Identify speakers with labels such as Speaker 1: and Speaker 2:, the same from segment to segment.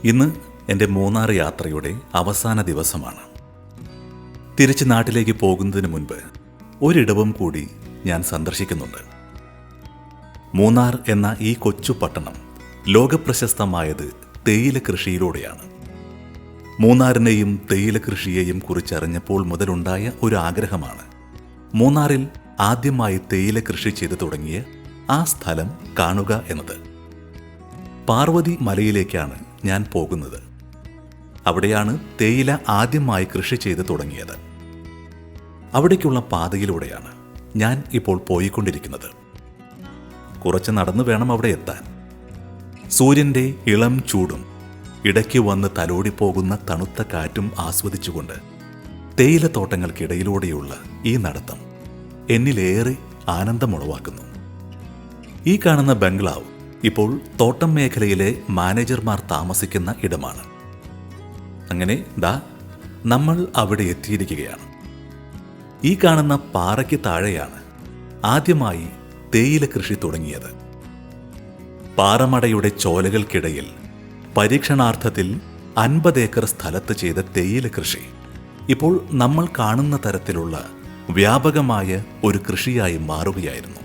Speaker 1: ഇന്ന് എൻ്റെ മൂന്നാർ യാത്രയുടെ അവസാന ദിവസമാണ്. തിരിച്ച് നാട്ടിലേക്ക് പോകുന്നതിന് മുൻപ് ഒരിടവും കൂടി ഞാൻ സന്ദർശിക്കുന്നുണ്ട്. മൂന്നാർ എന്ന ഈ കൊച്ചു പട്ടണം ലോകപ്രശസ്തമായത് തേയില കൃഷിയിലൂടെയാണ്. മൂന്നാറിനെയും തേയില കൃഷിയെയും കുറിച്ചറിഞ്ഞപ്പോൾ മുതലുണ്ടായ ഒരു ആഗ്രഹമാണ് മൂന്നാറിൽ ആദ്യമായി തേയില കൃഷി ചെയ്തു തുടങ്ങിയ ആ സ്ഥലം കാണുക എന്നത്. പാർവതി മലയിലേക്കാണ് ഞാൻ പോകുന്നത്. അവിടെയാണ് തേയില ആദ്യമായി കൃഷി ചെയ്തു തുടങ്ങിയത്. അവിടേക്കുള്ള പാതയിലൂടെയാണ് ഞാൻ ഇപ്പോൾ പോയിക്കൊണ്ടിരിക്കുന്നത്. കുറച്ച് നടന്നു വേണം അവിടെ എത്താൻ. സൂര്യൻ്റെ ഇളം ചൂടും ഇടയ്ക്ക് വന്ന് തലോടിപ്പോകുന്ന തണുത്ത കാറ്റും ആസ്വദിച്ചുകൊണ്ട് തേയിലത്തോട്ടങ്ങൾക്കിടയിലൂടെയുള്ള ഈ നടത്തം എന്നിലേറെ ആനന്ദമുളവാക്കുന്നു. ഈ കാണുന്ന ബംഗ്ലാവ് ഇപ്പോൾ തോട്ടം മേഖലയിലെ മാനേജർമാർ താമസിക്കുന്ന ഇടമാണ്. അങ്ങനെ നമ്മൾ അവിടെ എത്തിയിരിക്കുകയാണ്. ഈ കാണുന്ന പാറയ്ക്ക് താഴെയാണ് ആദ്യമായി തേയില കൃഷി തുടങ്ങിയത്. പാറമടയുടെ ചോലകൾക്കിടയിൽ പരീക്ഷണാർത്ഥത്തിൽ 50 ഏക്കർ സ്ഥലത്ത് ചെയ്ത തേയില കൃഷി ഇപ്പോൾ നമ്മൾ കാണുന്ന തരത്തിലുള്ള വ്യാപകമായ ഒരു കൃഷിയായി മാറുകയായിരുന്നു.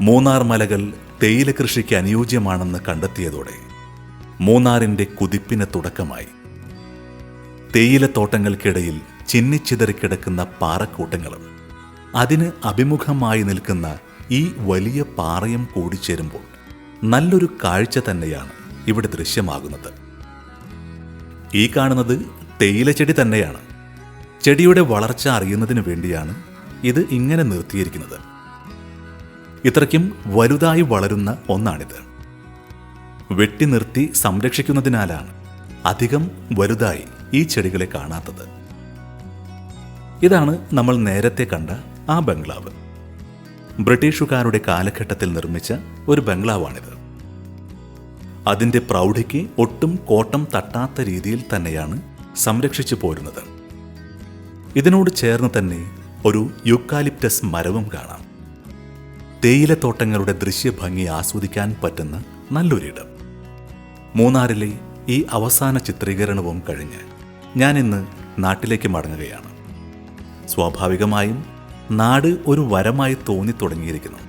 Speaker 1: മൂന്നാർ മലകൾ തേയില കൃഷിക്ക് അനുയോജ്യമാണെന്ന് കണ്ടെത്തിയതോടെ മൂന്നാറിൻ്റെ കുതിപ്പിന് തുടക്കമായി. തേയിലത്തോട്ടങ്ങൾക്കിടയിൽ ചിന്നിച്ചിതറിക്കിടക്കുന്ന പാറക്കൂട്ടങ്ങളും അതിന് അഭിമുഖമായി നിൽക്കുന്ന ഈ വലിയ പാറയും കൂടിച്ചേരുമ്പോൾ നല്ലൊരു കാഴ്ച തന്നെയാണ് ഇവിടെ ദൃശ്യമാകുന്നത്. ഈ കാണുന്നത് തേയില ചെടി തന്നെയാണ്. ചെടിയുടെ വളർച്ച അറിയുന്നതിന് വേണ്ടിയാണ് ഇത് ഇങ്ങനെ നിർത്തിയിരിക്കുന്നത്. ഇത്രയ്ക്കും വലുതായി വളരുന്ന ഒന്നാണിത്. വെട്ടി നിർത്തി സംരക്ഷിക്കുന്നതിനാലാണ് അധികം വലുതായി ഈ ചെടികളെ കാണാത്തത്. ഇതാണ് നമ്മൾ നേരത്തെ കണ്ട ആ ബംഗ്ലാവ്. ബ്രിട്ടീഷുകാരുടെ കാലഘട്ടത്തിൽ നിർമ്മിച്ച ഒരു ബംഗ്ലാവാണിത്. അതിൻ്റെ പ്രൗഢിക്ക് ഒട്ടും കോട്ടം തട്ടാത്ത രീതിയിൽ തന്നെയാണ് സംരക്ഷിച്ചു പോരുന്നത്. ഇതിനോട് ചേർന്ന് തന്നെ ഒരു യൂക്കാലിപ്റ്റസ് മരവും കാണാം. തേയിലത്തോട്ടങ്ങളുടെ ദൃശ്യഭംഗി ആസ്വദിക്കാൻ പറ്റുന്ന നല്ലൊരിടം. മൂന്നാറിലെ ഈ അവസാന ചിത്രീകരണവും കഴിഞ്ഞ് ഞാൻ ഇന്ന് നാട്ടിലേക്ക് മടങ്ങുകയാണ്. സ്വാഭാവികമായും നാട് ഒരു വരമായി തോന്നിത്തുടങ്ങിയിരിക്കുന്നു.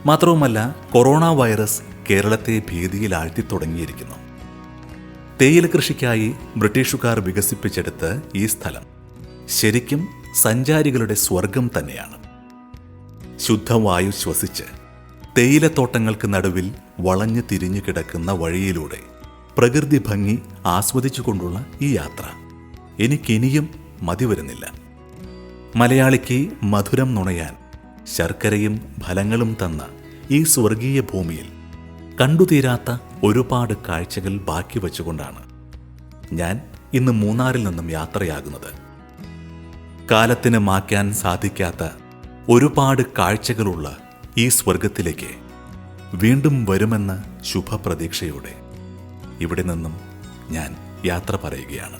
Speaker 1: മാത്രവുമല്ല, കൊറോണ വൈറസ് കേരളത്തെ ഭീതിയിലാഴ്ത്തി തുടങ്ങിയിരിക്കുന്നു. തേയില കൃഷിക്കായി ബ്രിട്ടീഷുകാർ വികസിപ്പിച്ചെടുത്ത ഈ സ്ഥലം ശരിക്കും സഞ്ചാരികളുടെ സ്വർഗം തന്നെയാണ്. ശുദ്ധവായു ശ്വസിച്ച് തേയിലത്തോട്ടങ്ങൾക്ക് നടുവിൽ വളഞ്ഞു തിരിഞ്ഞു കിടക്കുന്ന വഴിയിലൂടെ പ്രകൃതി ഭംഗി ആസ്വദിച്ചുകൊണ്ടുള്ള ഈ യാത്ര എനിക്കിനിയും മതിവരുന്നില്ല. മലയാളിക്ക് മധുരം നുണയാൻ ശർക്കരയും ഫലങ്ങളും തന്ന ഈ സ്വർഗീയ ഭൂമിയിൽ കണ്ടുതീരാത്ത ഒരുപാട് കാഴ്ചകൾ ബാക്കി വച്ചുകൊണ്ടാണ് ഞാൻ ഇന്ന് മൂന്നാറിൽ നിന്നും യാത്രയാകുന്നത്. കാലത്തിന് മാറ്റാൻ സാധിക്കാത്ത ഒരുപാട് കാഴ്ചകളുള്ള ഈ സ്വർഗത്തിലേക്ക് വീണ്ടും വരുമെന്ന ശുഭപ്രതീക്ഷയോടെ ഇവിടെ നിന്നും ഞാൻ യാത്ര പറയുകയാണ്.